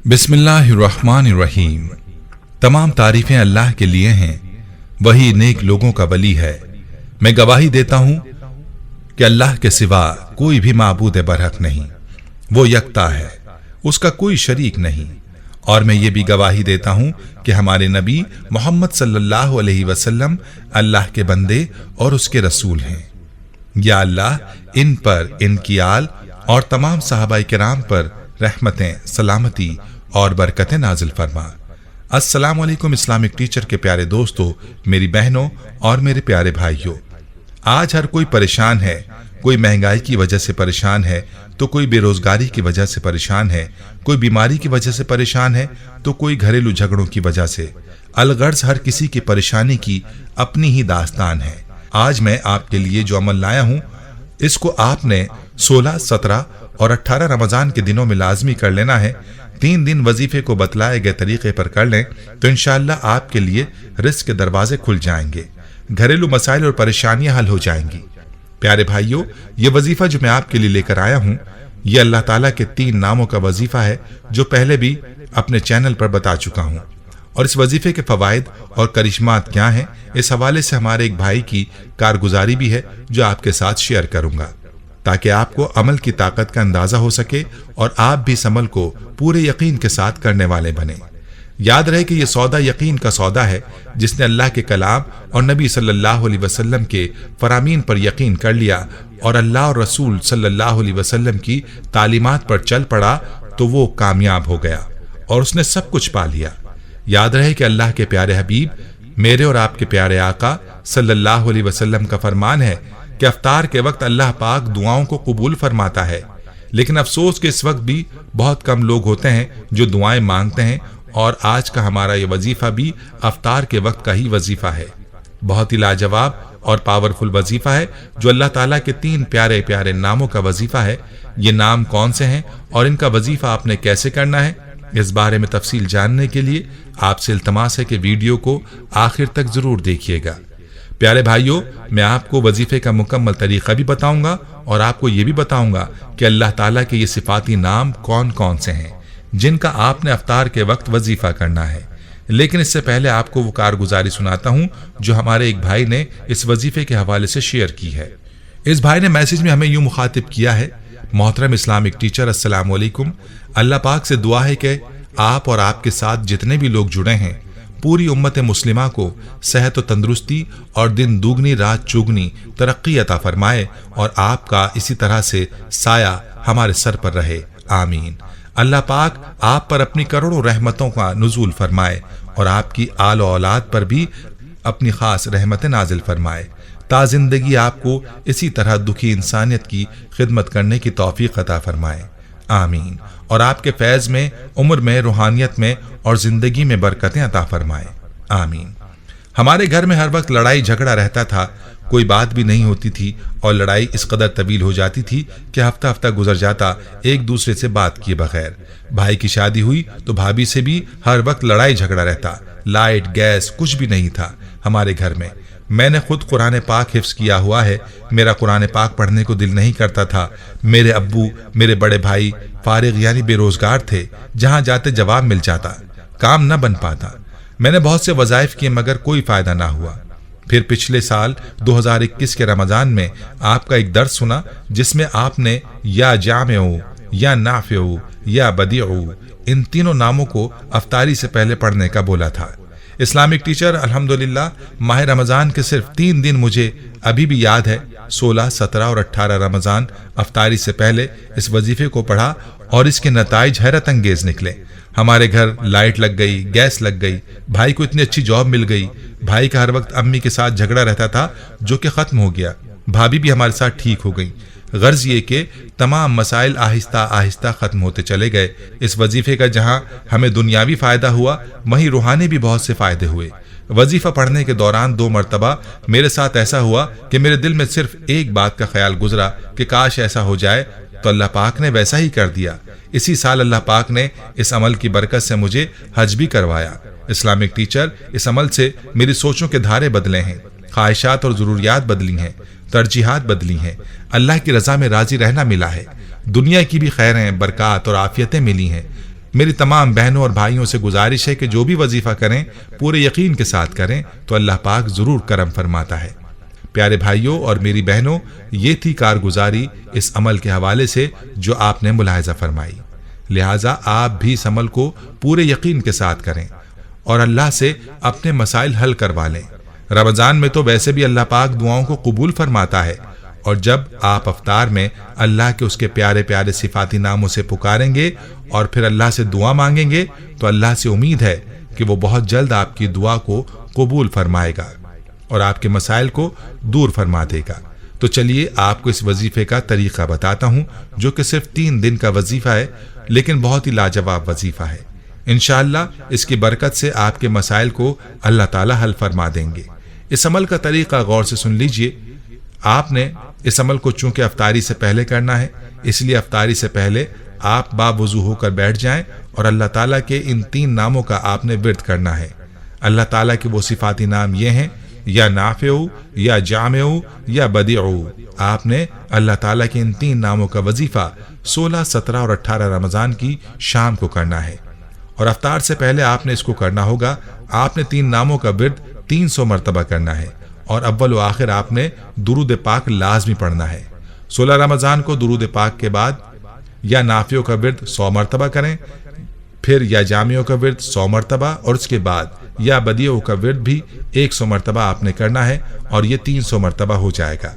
बिस्मिल्लाहिर्रहमानिर्रहीम। तमाम तारीफें अल्लाह के लिए हैं, वही नेक लोगों का वली है। मैं गवाही देता हूं कि अल्लाह के सिवा कोई भी माबूद बरहक नहीं, वो यकता है, उसका कोई शरीक नहीं। और मैं ये भी गवाही देता हूं कि हमारे नबी मोहम्मद सल्लल्लाहु अलैहि वसल्लम अल्लाह के बंदे और उसके रसूल हैं। या अल्लाह इन पर, इनकी आल और तमाम सहाबाए किराम पर रहमतें, सलामती और बरकतें नाजिल फरमा। अस्सलामु अलैकुम इस्लामिक टीचर के प्यारे दोस्तों, मेरी बहनों और मेरे प्यारे भाइयों, आज हर कोई परेशान है। कोई महंगाई की वजह से परेशान है, तो कोई बेरोजगारी की वजह से परेशान है, कोई बीमारी की वजह से परेशान है, तो कोई घरेलू झगड़ों की वजह से। अलगर्ज हर किसी की परेशानी की अपनी ही दास्तान है। आज मैं आपके लिए जो अमल लाया हूं, इसको आपने 16, 17 और 18 रमजान के दिनों में लाजमी कर लेना है। 3 दिन वजीफे को बतलाए गए तरीके पर कर लें तो इंशाअल्लाह आपके लिए रिस्क के दरवाजे खुल जाएंगे, घरेलू मसाइल और परेशानियां हल हो जाएंगी। प्यारे भाइयों, ये वजीफा जो मैं आपके लिए लेकर आया हूं, ये अल्लाह ताला के 3 नामों का वजीफा है, जो पहले भी अपने चैनल पर बता चुका हूं। और इस वजीफे के फवाइद और करिश्मात क्या हैं, इस हवाले से हमारे एक भाई की कारगुजारी भी है, जो आपके साथ शेयर करूंगा, ताकि आपको अमल की ताकत का अंदाजा हो सके और आप भी इस अमल को पूरे यकीन के साथ करने वाले बने। याद रहे कि यह सौदा यकीन का सौदा है। जिसने अल्लाह के कलाम और नबी सल्लल्लाहु अलैहि वसल्लम के फरामीन पर यकीन कर लिया और अल्लाह और रसूल सल्लल्लाहु अलैहि वसल्लम की तालीमात पर चल पड़ा, तो वो कामयाब हो गया और उसने सब कुछ पा लिया। याद रहे कि अल्लाह के प्यारे हबीब, मेरे और आपके प्यारे आका सल्लल्लाहु अलैहि वसल्लम का फरमान है कि अफ्तार के वक्त अल्लाह पाक दुआओं को कबूल फरमाता है। लेकिन अफसोस कि इस वक्त भी बहुत कम लोग होते हैं जो दुआएं मांगते हैं, और आज का हमारा ये वजीफा भी अफ्तार के वक्त का ही वजीफा है। बहुत ही लाजवाब और पावरफुल वजीफा है, जो अल्लाह ताला के 3 प्यारे प्यारे नामों का वजीफा है। ये नाम कौन से हैं और इनका वजीफा आपने कैसे करना है, इस बारे में तफसील जानने के लिए आपसे इल्तमास है कि वीडियो को आखिर तक जरूर देखिएगा। प्यारे भाइयों, मैं आपको वजीफे का मुकम्मल तरीका भी बताऊंगा और आपको ये भी बताऊंगा कि अल्लाह ताला के ये सिफाती नाम कौन कौन से हैं जिनका आपने अफ्तार के वक्त वजीफा करना है। लेकिन इससे पहले आपको वो कारगुजारी सुनाता हूं जो हमारे एक भाई ने इस वजीफे के हवाले से शेयर की है। इस भाई ने मैसेज में हमें यूं मुखातिब किया है, मोहतरम इस्लामिक टीचर, अस्सलाम वालेकुम। अल्लाह पाक से दुआ है कि आप और आपके साथ जितने भी लोग जुड़े हैं, पूरी उम्मत मुस्लिमा को सेहत व तंदुरुस्ती और दिन दुगनी रात चुगनी तरक्की अता फरमाए और आपका इसी तरह से साया हमारे सर पर रहे, आमीन। अल्लाह पाक आप पर अपनी करोड़ों रहमतों का नुज़ूल फरमाए और आपकी आल औलाद पर भी अपनी खास रहमतें नाजिल फरमाए, ता जिंदगी आपको इसी तरह दुखी इंसानियत की खिदमत करने की तौफीक अता फरमाए, आमीन। और आपके फैज़ में, उम्र में, रूहानियत में और जिंदगी में बरकतें अता फरमाए, आमीन। हमारे घर में हर वक्त लड़ाई झगड़ा रहता था, कोई बात भी नहीं होती थी और लड़ाई इस कदर तवील हो जाती थी कि हफ्ता हफ्ता गुजर जाता एक दूसरे से बात किए बगैर। भाई की शादी हुई तो भाभी से भी हर वक्त लड़ाई झगड़ा रहता। लाइट, गैस कुछ भी नहीं था हमारे घर में। मैंने खुद कुरान पाक हिफ्स किया हुआ है, मेरा कुरान पाक पढ़ने को दिल नहीं करता था। मेरे अब्बू, मेरे बड़े भाई फारिग यानी बेरोजगार थे, जहां जाते जवाब मिल जाता, काम न बन पाता। मैंने बहुत से वज़ाइफ किए मगर कोई फायदा ना हुआ। फिर पिछले साल 2021 के रमजान में आपका एक दर्स सुना, जिसमें आपने या जामिउ, या नाफिउ, या बदीउ, इन तीनों नामों को अफ्तारी से पहले पढ़ने का बोला था। इस्लामिक टीचर, अल्हम्दुलिल्लाह, माह रमजान के सिर्फ 3 दिन मुझे अभी भी याद है। 16, 17 और 18 रमजान अफ्तारी से पहले इस वजीफे को पढ़ा और इसके नताइज हैरत अंगेज निकले। हमारे घर लाइट लग गई, गैस लग गई, भाई को इतनी अच्छी जॉब मिल गई। भाई का हर वक्त अम्मी के साथ झगड़ा रहता था, जो कि खत्म हो गया। भाभी भी हमारे साथ ठीक हो गई। गर्ज ये कि तमाम मसाइल आहिस्ता आहिस्ता खत्म होते चले गए। इस वजीफे का जहां हमें दुनियावी फायदा हुआ, वहीं रूहानी भी बहुत से फायदे हुए। वजीफा पढ़ने के दौरान 2 मरतबा मेरे साथ ऐसा हुआ कि मेरे दिल में सिर्फ एक बात का ख्याल गुजरा कि काश ऐसा हो जाए, तो अल्लाह पाक ने वैसा ही कर दिया। इसी साल अल्लाह पाक ने इस अमल की बरकत से मुझे हज भी करवाया। इस्लामिक टीचर, इस अमल से मेरी सोचों के धारे बदले हैं, ख्वाहिशात और ज़रूरियात बदली हैं, तरजीहात बदली हैं, अल्लाह की रज़ा में राजी रहना मिला है। दुनिया की भी खैरें, बरकत और आफियतें मिली हैं। میری تمام بہنوں اور بھائیوں سے گزارش ہے کہ جو بھی وظیفہ کریں پورے یقین کے ساتھ کریں تو اللہ پاک ضرور کرم فرماتا ہے۔ پیارے بھائیوں اور میری بہنوں، یہ تھی کارگزاری اس عمل کے حوالے سے جو آپ نے ملاحظہ فرمائی۔ لہٰذا آپ بھی اس عمل کو پورے یقین کے ساتھ کریں اور اللہ سے اپنے مسائل حل کروا لیں۔ رمضان میں تو ویسے بھی اللہ پاک دعاؤں کو قبول فرماتا ہے، اور جب آپ افطار میں اللہ کے اس کے پیارے پیارے صفاتی ناموں سے پکاریں گے اور پھر اللہ سے دعا مانگیں گے تو اللہ سے امید ہے کہ وہ بہت جلد آپ کی دعا کو قبول فرمائے گا اور آپ کے مسائل کو دور فرما دے گا۔ تو چلیے آپ کو اس وظیفے کا طریقہ بتاتا ہوں، جو کہ صرف 3 دن کا وظیفہ ہے، لیکن بہت ہی لاجواب وظیفہ ہے۔ انشاءاللہ اس کی برکت سے آپ کے مسائل کو اللہ تعالی حل فرما دیں گے۔ اس عمل کا طریقہ غور سے سن لیجئے۔ آپ نے اس عمل کو چونکہ افطاری سے پہلے کرنا ہے، اس لیے افطاری سے پہلے آپ باوضو ہو کر بیٹھ جائیں اور اللہ تعالیٰ کے ان 3 ناموں کا آپ نے ورد کرنا ہے۔ اللہ تعالیٰ کے وہ صفاتی نام یہ ہیں، یا نافع، یا جامع، یا بدیع۔ آپ نے اللہ تعالیٰ کے ان 3 ناموں کا وظیفہ 16، 17 اور 18 رمضان کی شام کو کرنا ہے، اور افطار سے پہلے آپ نے اس کو کرنا ہوگا۔ آپ نے 3 ناموں کا ورد 300 مرتبہ کرنا ہے، اور اول و آخر آپ نے درود پاک لازمی پڑھنا ہے۔ 16 رمضان کو درود پاک کے بعد یا نافع کا ورد 100 مرتبہ کریں، پھر یا جامع کا ورد 100 مرتبہ، اور اس کے بعد یا بدیع کا ورد بھی 100 مرتبہ آپ نے کرنا ہے، اور یہ 300 مرتبہ ہو جائے گا۔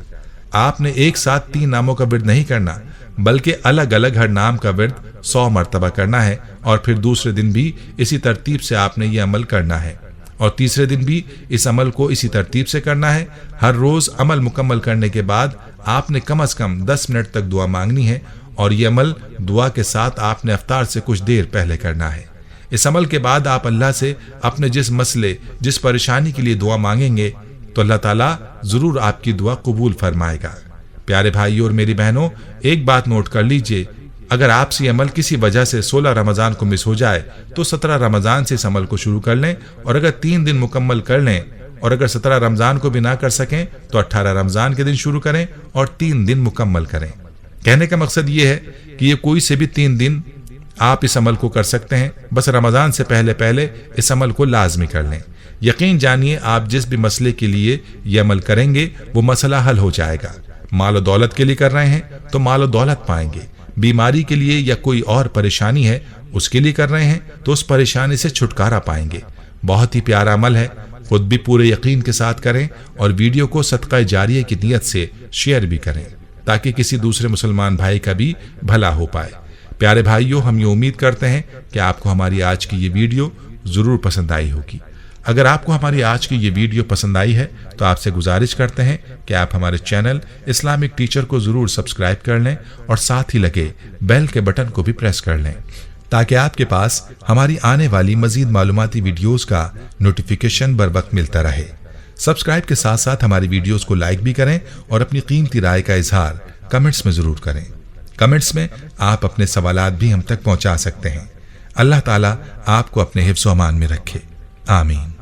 آپ نے ایک ساتھ 3 ناموں کا ورد نہیں کرنا، بلکہ الگ الگ ہر نام کا ورد 100 مرتبہ کرنا ہے، اور پھر دوسرے دن بھی اسی ترتیب سے آپ نے یہ عمل کرنا ہے، اور تیسرے دن بھی اس عمل کو اسی ترتیب سے کرنا ہے۔ ہر روز عمل مکمل کرنے کے بعد آپ نے کم از کم 10 منٹ تک دعا مانگنی ہے، اور یہ عمل دعا کے ساتھ آپ نے افطار سے کچھ دیر پہلے کرنا ہے۔ اس عمل کے بعد آپ اللہ سے اپنے جس مسئلے، جس پریشانی کے لیے دعا مانگیں گے تو اللہ تعالیٰ ضرور آپ کی دعا قبول فرمائے گا۔ پیارے بھائیوں اور میری بہنوں، ایک بات نوٹ کر لیجئے، اگر آپ سے عمل کسی وجہ سے 16 رمضان کو مس ہو جائے تو 17 رمضان سے اس عمل کو شروع کر لیں، اور اگر 3 دن مکمل کر لیں، اور اگر 17 رمضان کو بھی نہ کر سکیں تو 18 رمضان کے دن شروع کریں اور 3 دن مکمل کریں۔ کہنے کا مقصد یہ ہے کہ یہ کوئی سے بھی 3 دن آپ اس عمل کو کر سکتے ہیں، بس رمضان سے پہلے اس عمل کو لازمی کر لیں۔ یقین جانیے آپ جس بھی مسئلے کے لیے یہ عمل کریں گے وہ مسئلہ حل ہو جائے گا۔ مال و دولت کے لیے کر رہے ہیں تو مال و دولت پائیں گے، بیماری کے لیے یا کوئی اور پریشانی ہے اس کے لیے کر رہے ہیں تو اس پریشانی سے چھٹکارا پائیں گے۔ بہت ہی پیارا عمل ہے، خود بھی پورے یقین کے ساتھ کریں، اور ویڈیو کو صدقہ جاریہ کی نیت سے شیئر بھی کریں تاکہ کسی دوسرے مسلمان بھائی کا بھی بھلا ہو پائے۔ پیارے بھائیوں، ہم یہ امید کرتے ہیں کہ آپ کو ہماری آج کی یہ ویڈیو ضرور پسند آئی ہوگی۔ اگر آپ کو ہماری آج کی یہ ویڈیو پسند آئی ہے تو آپ سے گزارش کرتے ہیں کہ آپ ہمارے چینل اسلامک ٹیچر کو ضرور سبسکرائب کر لیں، اور ساتھ ہی لگے بیل کے بٹن کو بھی پریس کر لیں تاکہ آپ کے پاس ہماری آنے والی مزید معلوماتی ویڈیوز کا نوٹیفیکیشن بر وقت ملتا رہے۔ سبسکرائب کے ساتھ ساتھ ہماری ویڈیوز کو لائک بھی کریں اور اپنی قیمتی رائے کا اظہار کمنٹس میں ضرور کریں۔ کمنٹس میں آپ اپنے سوالات بھی ہم تک پہنچا سکتے ہیں۔ اللہ تعالیٰ آپ کو اپنے حفظ و امان میں رکھے، آمین۔